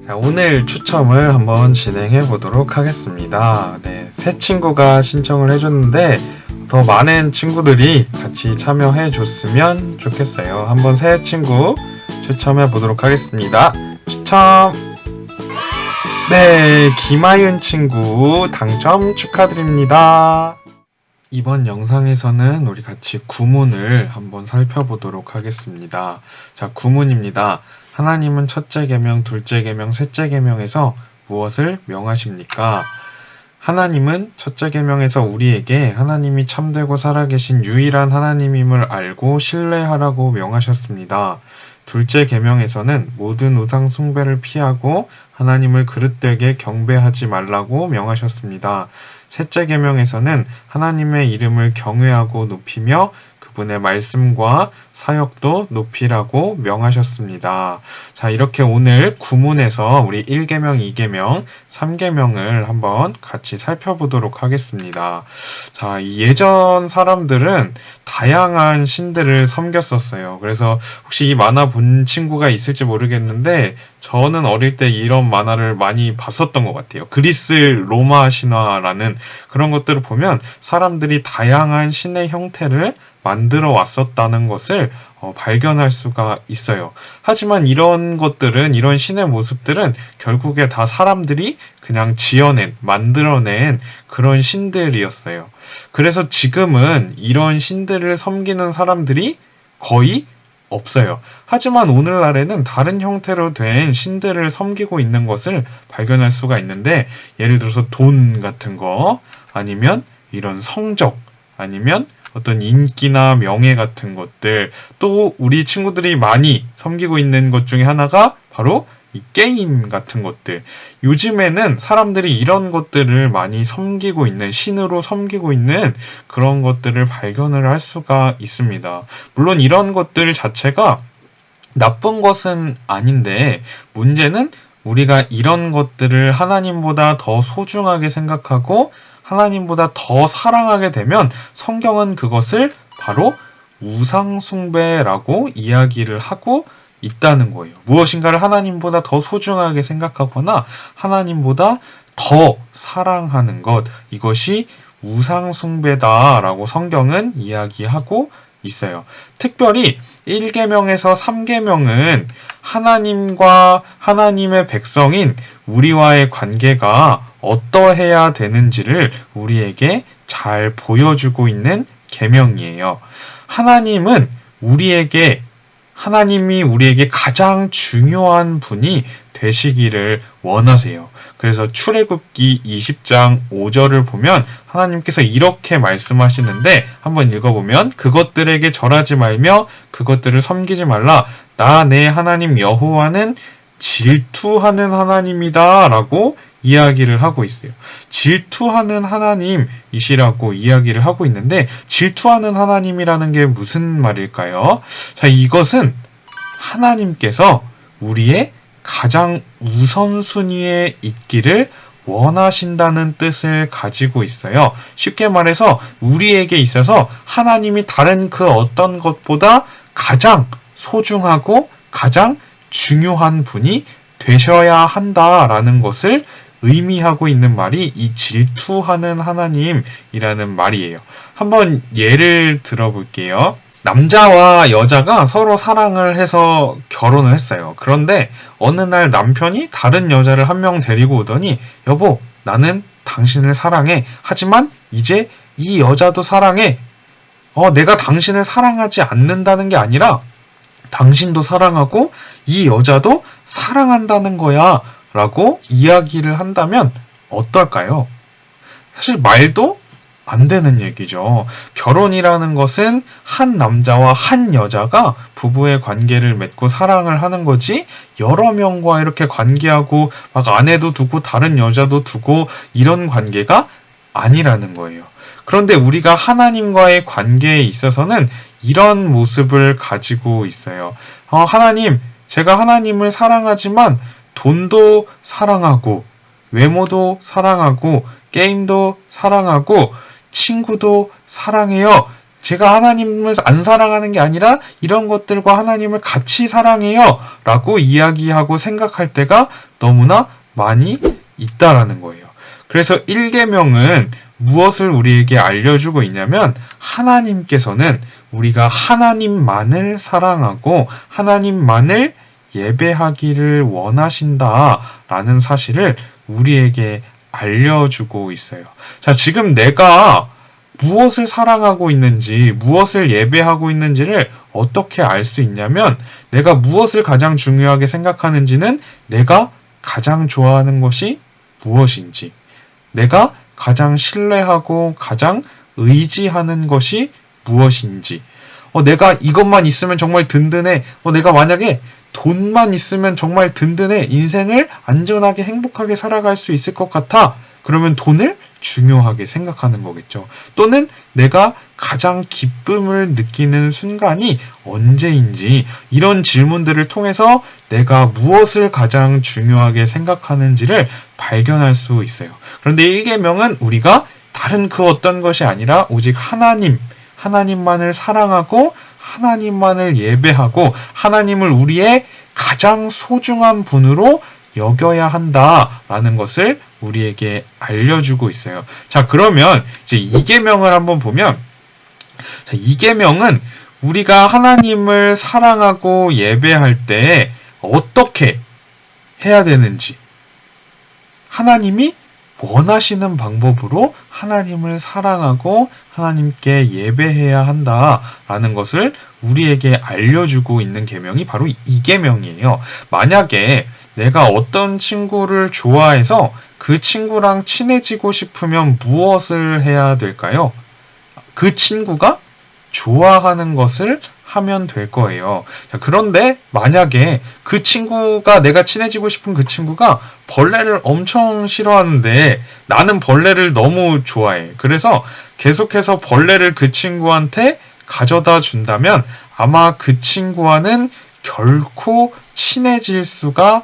자, 오늘 추첨을 한번 진행해 보도록 하겠습니다. 네, 새 친구가 신청을 해줬는데 더 많은 친구들이 같이 참여해 줬으면 좋겠어요. 한번 새 친구 추첨해 보도록 하겠습니다. 추첨! 네, 김아윤 친구 당첨 축하드립니다. 이번 영상에서는 우리 같이 구문을 한번 살펴보도록 하겠습니다. 자, 구문입니다. 하나님은 첫째 계명, 둘째 계명, 셋째 계명에서 무엇을 명하십니까? 하나님은 첫째 계명에서 우리에게 하나님이 참되고 살아계신 유일한 하나님임을 알고 신뢰하라고 명하셨습니다. 둘째 계명에서는 모든 우상 숭배를 피하고 하나님을 그릇되게 경배하지 말라고 명하셨습니다. 셋째 계명에서는 하나님의 이름을 경외하고 높이며 그분의 말씀과 사역도 높이라고 명하셨습니다. 자, 이렇게 오늘 구문에서 우리 1계명, 2계명, 3계명을 한번 같이 살펴보도록 하겠습니다. 자, 이 예전 사람들은 다양한 신들을 섬겼었어요. 그래서 혹시 이 만화 본 친구가 있을지 모르겠는데 저는 어릴 때 이런 만화를 많이 봤었던 것 같아요. 그리스 로마 신화라는 그런 것들을 보면 사람들이 다양한 신의 형태를 만들어 왔었다는 것을 발견할 수가 있어요. 하지만 이런 것들은, 이런 신의 모습들은 결국에 다 사람들이 그냥 지어낸, 만들어낸 그런 신들이었어요. 그래서 지금은 이런 신들을 섬기는 사람들이 거의 없어요. 하지만 오늘날에는 다른 형태로 된 신들을 섬기고 있는 것을 발견할 수가 있는데, 예를 들어서 돈 같은 거, 아니면 이런 성적, 아니면 어떤 인기나 명예 같은 것들, 또 우리 친구들이 많이 섬기고 있는 것 중에 하나가 바로 이 게임 같은 것들. 요즘에는 사람들이 이런 것들을 많이 섬기고 있는, 신으로 섬기고 있는 그런 것들을 발견을 할 수가 있습니다. 물론 이런 것들 자체가 나쁜 것은 아닌데, 문제는 우리가 이런 것들을 하나님보다 더 소중하게 생각하고 하나님보다 더 사랑하게 되면 성경은 그것을 바로 우상숭배라고 이야기를 하고 있다는 거예요. 무엇인가를 하나님보다 더 소중하게 생각하거나 하나님보다 더 사랑하는 것, 이것이 우상숭배다라고 성경은 이야기하고 있어요. 특별히 1계명에서 3계명은 하나님과 하나님의 백성인 우리와의 관계가 어떠해야 되는지를 우리에게 잘 보여주고 있는 계명이에요. 하나님이 우리에게 가장 중요한 분이 되시기를 원하세요. 그래서 출애굽기 20장 5절을 보면 하나님께서 이렇게 말씀하시는데, 한번 읽어보면, 그것들에게 절하지 말며 그것들을 섬기지 말라. 나 내 하나님 여호와는 질투하는 하나님이다 라고 이야기를 하고 있어요. 질투하는 하나님이시라고 이야기를 하고 있는데, 질투하는 하나님이라는 게 무슨 말일까요? 자, 이것은 하나님께서 우리의 가장 우선순위에 있기를 원하신다는 뜻을 가지고 있어요. 쉽게 말해서 우리에게 있어서 하나님이 다른 그 어떤 것보다 가장 소중하고 가장 중요한 분이 되셔야 한다라는 것을 의미하고 있는 말이 이 질투하는 하나님이라는 말이에요. 한번 예를 들어볼게요. 남자와 여자가 서로 사랑을 해서 결혼을 했어요. 그런데 어느 날 남편이 다른 여자를 한 명 데리고 오더니, 여보, 나는 당신을 사랑해. 하지만 이제 이 여자도 사랑해. 내가 당신을 사랑하지 않는다는 게 아니라 당신도 사랑하고 이 여자도 사랑한다는 거야 라고 이야기를 한다면 어떨까요? 사실 말도 안 되는 얘기죠. 결혼이라는 것은 한 남자와 한 여자가 부부의 관계를 맺고 사랑을 하는 거지, 여러 명과 이렇게 관계하고 막 아내도 두고 다른 여자도 두고 이런 관계가 아니라는 거예요. 그런데 우리가 하나님과의 관계에 있어서는 이런 모습을 가지고 있어요. 하나님, 제가 하나님을 사랑하지만 돈도 사랑하고 외모도 사랑하고 게임도 사랑하고 친구도 사랑해요. 제가 하나님을 안 사랑하는 게 아니라 이런 것들과 하나님을 같이 사랑해요 라고 이야기하고 생각할 때가 너무나 많이 있다라는 거예요. 그래서 1계명은 무엇을 우리에게 알려주고 있냐면 하나님께서는 우리가 하나님만을 사랑하고 하나님만을 예배하기를 원하신다라는 사실을 우리에게 알려주고 있어요. 자, 지금 내가 무엇을 사랑하고 있는지, 무엇을 예배하고 있는지를 어떻게 알 수 있냐면 내가 무엇을 가장 중요하게 생각하는지는 내가 가장 좋아하는 것이 무엇인지, 내가 가장 신뢰하고 가장 의지하는 것이 무엇인지, 내가 이것만 있으면 정말 든든해. 내가 만약에 돈만 있으면 정말 든든해. 인생을 안전하게 행복하게 살아갈 수 있을 것 같아. 그러면 돈을 중요하게 생각하는 거겠죠. 또는 내가 가장 기쁨을 느끼는 순간이 언제인지 이런 질문들을 통해서 내가 무엇을 가장 중요하게 생각하는지를 발견할 수 있어요. 그런데 1계명은 우리가 다른 그 어떤 것이 아니라 오직 하나님만을 사랑하고 하나님만을 예배하고 하나님을 우리의 가장 소중한 분으로 여겨야 한다라는 것을 우리에게 알려주고 있어요. 자, 그러면 이제 2계명을 한번 보면, 자, 2계명은 우리가 하나님을 사랑하고 예배할 때 어떻게 해야 되는지, 하나님이 원하시는 방법으로 하나님을 사랑하고 하나님께 예배해야 한다라는 것을 우리에게 알려주고 있는 계명이 바로 2계명이에요. 만약에 내가 어떤 친구를 좋아해서 그 친구랑 친해지고 싶으면 무엇을 해야 될까요? 그 친구가 좋아하는 것을 하면 될 거예요. 자, 그런데 만약에 그 친구가, 내가 친해지고 싶은 그 친구가 벌레를 엄청 싫어하는데 나는 벌레를 너무 좋아해. 그래서 계속해서 벌레를 그 친구한테 가져다 준다면 아마 그 친구와는 결코 친해질 수가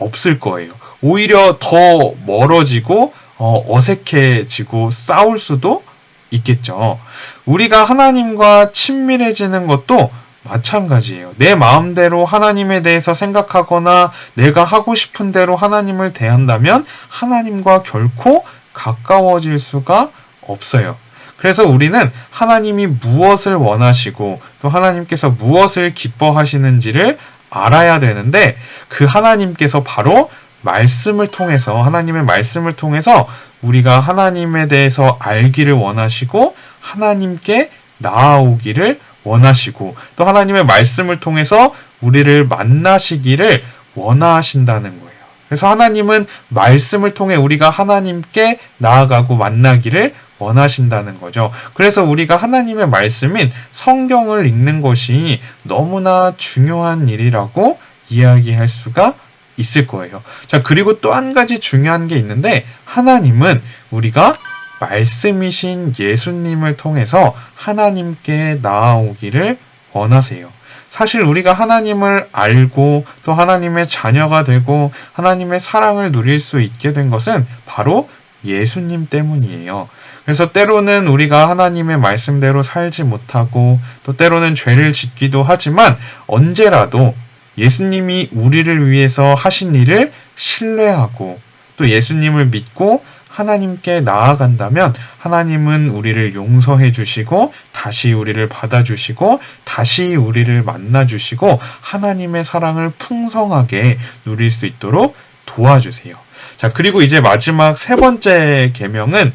없을 거예요. 오히려 더 멀어지고 어색해지고 싸울 수도 있겠죠. 우리가 하나님과 친밀해지는 것도 마찬가지예요. 내 마음대로 하나님에 대해서 생각하거나 내가 하고 싶은 대로 하나님을 대한다면 하나님과 결코 가까워질 수가 없어요. 그래서 우리는 하나님이 무엇을 원하시고 또 하나님께서 무엇을 기뻐하시는지를 알아야 되는데, 그 하나님께서 바로 하나님의 말씀을 통해서 우리가 하나님에 대해서 알기를 원하시고 하나님께 나아오기를 원하시고 또 하나님의 말씀을 통해서 우리를 만나시기를 원하신다는 거예요. 그래서 하나님은 말씀을 통해 우리가 하나님께 나아가고 만나기를 원하신다는 거죠. 그래서 우리가 하나님의 말씀인 성경을 읽는 것이 너무나 중요한 일이라고 이야기할 수가 있을 거예요. 자, 그리고 또 한 가지 중요한 게 있는데, 하나님은 우리가 말씀이신 예수님을 통해서 하나님께 나아오기를 원하세요. 사실 우리가 하나님을 알고 또 하나님의 자녀가 되고 하나님의 사랑을 누릴 수 있게 된 것은 바로 예수님 때문이에요. 그래서 때로는 우리가 하나님의 말씀대로 살지 못하고 또 때로는 죄를 짓기도 하지만 언제라도 예수님이 우리를 위해서 하신 일을 신뢰하고 또 예수님을 믿고 하나님께 나아간다면 하나님은 우리를 용서해 주시고 다시 우리를 받아주시고 다시 우리를 만나주시고 하나님의 사랑을 풍성하게 누릴 수 있도록 도와주세요. 자, 그리고 이제 마지막 3번째 계명은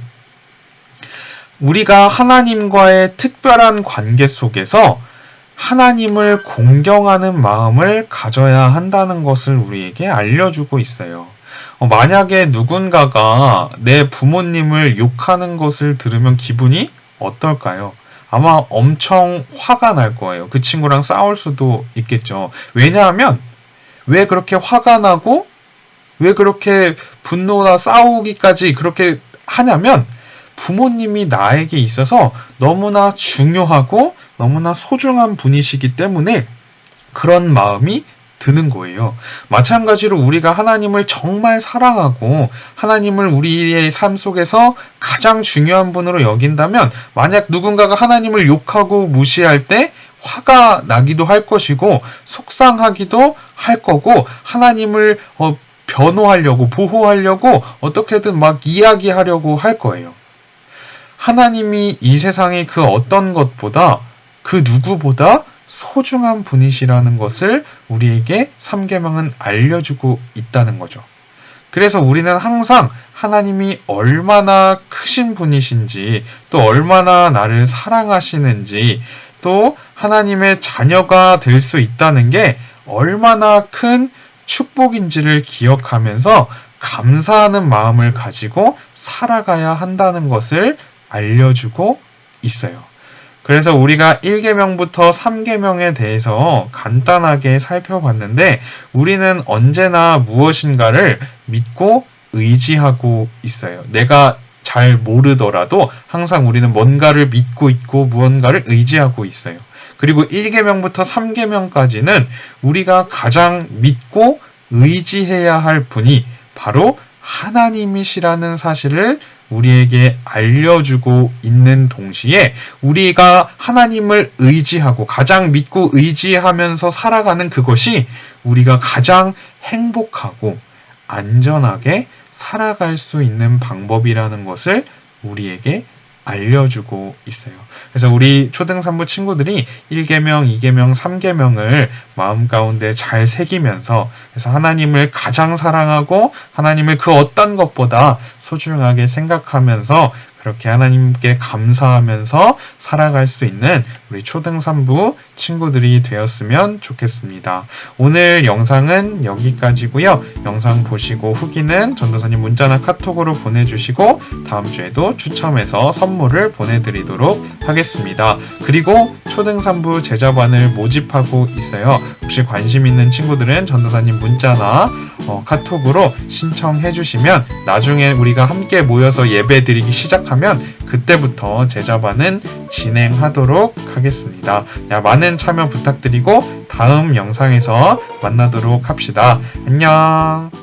우리가 하나님과의 특별한 관계 속에서 하나님을 공경하는 마음을 가져야 한다는 것을 우리에게 알려주고 있어요. 만약에 누군가가 내 부모님을 욕하는 것을 들으면 기분이 어떨까요? 아마 엄청 화가 날 거예요. 그 친구랑 싸울 수도 있겠죠. 왜냐하면 왜 그렇게 화가 나고 왜 그렇게 분노나 싸우기까지 그렇게 하냐면 부모님이 나에게 있어서 너무나 중요하고 너무나 소중한 분이시기 때문에 그런 마음이 드는 거예요. 마찬가지로 우리가 하나님을 정말 사랑하고 하나님을 우리의 삶 속에서 가장 중요한 분으로 여긴다면 만약 누군가가 하나님을 욕하고 무시할 때 화가 나기도 할 것이고 속상하기도 할 거고 하나님을 변호하려고 보호하려고 어떻게든 막 이야기하려고 할 거예요. 하나님이 이 세상의 그 어떤 것보다 그 누구보다 소중한 분이시라는 것을 우리에게 3계명은 알려주고 있다는 거죠. 그래서 우리는 항상 하나님이 얼마나 크신 분이신지 또 얼마나 나를 사랑하시는지 또 하나님의 자녀가 될 수 있다는 게 얼마나 큰 축복인지를 기억하면서 감사하는 마음을 가지고 살아가야 한다는 것을 알려주고 있어요. 그래서 우리가 1계명부터 3계명에 대해서 간단하게 살펴봤는데 우리는 언제나 무엇인가를 믿고 의지하고 있어요. 내가 잘 모르더라도 항상 우리는 뭔가를 믿고 있고 무언가를 의지하고 있어요. 그리고 1계명부터 3계명까지는 우리가 가장 믿고 의지해야 할 분이 바로 하나님이시라는 사실을 우리에게 알려주고 있는 동시에 우리가 하나님을 의지하고 가장 믿고 의지하면서 살아가는 그것이 우리가 가장 행복하고 안전하게 살아갈 수 있는 방법이라는 것을 우리에게 알려주고 있어요. 그래서 우리 초등산부 친구들이 1계명, 2계명, 3계명을 마음 가운데 잘 새기면서 그래서 하나님을 가장 사랑하고 하나님을 그 어떤 것보다 소중하게 생각하면서 그렇게 하나님께 감사하면서 살아갈 수 있는 우리 초등산부 친구들이 되었으면 좋겠습니다. 오늘 영상은 여기까지고요. 영상 보시고 후기는 전도사님 문자나 카톡으로 보내주시고 다음 주에도 추첨해서 선물을 보내드리도록 하겠습니다. 그리고 초등산부 제자반을 모집하고 있어요. 혹시 관심 있는 친구들은 전도사님 문자나 카톡으로 신청해 주시면 나중에 우리가 함께 모여서 예배 드리기 시작하면 그때부터 제자반은 진행하도록 하겠습니다. 많은 참여 부탁드리고 다음 영상에서 만나도록 합시다. 안녕.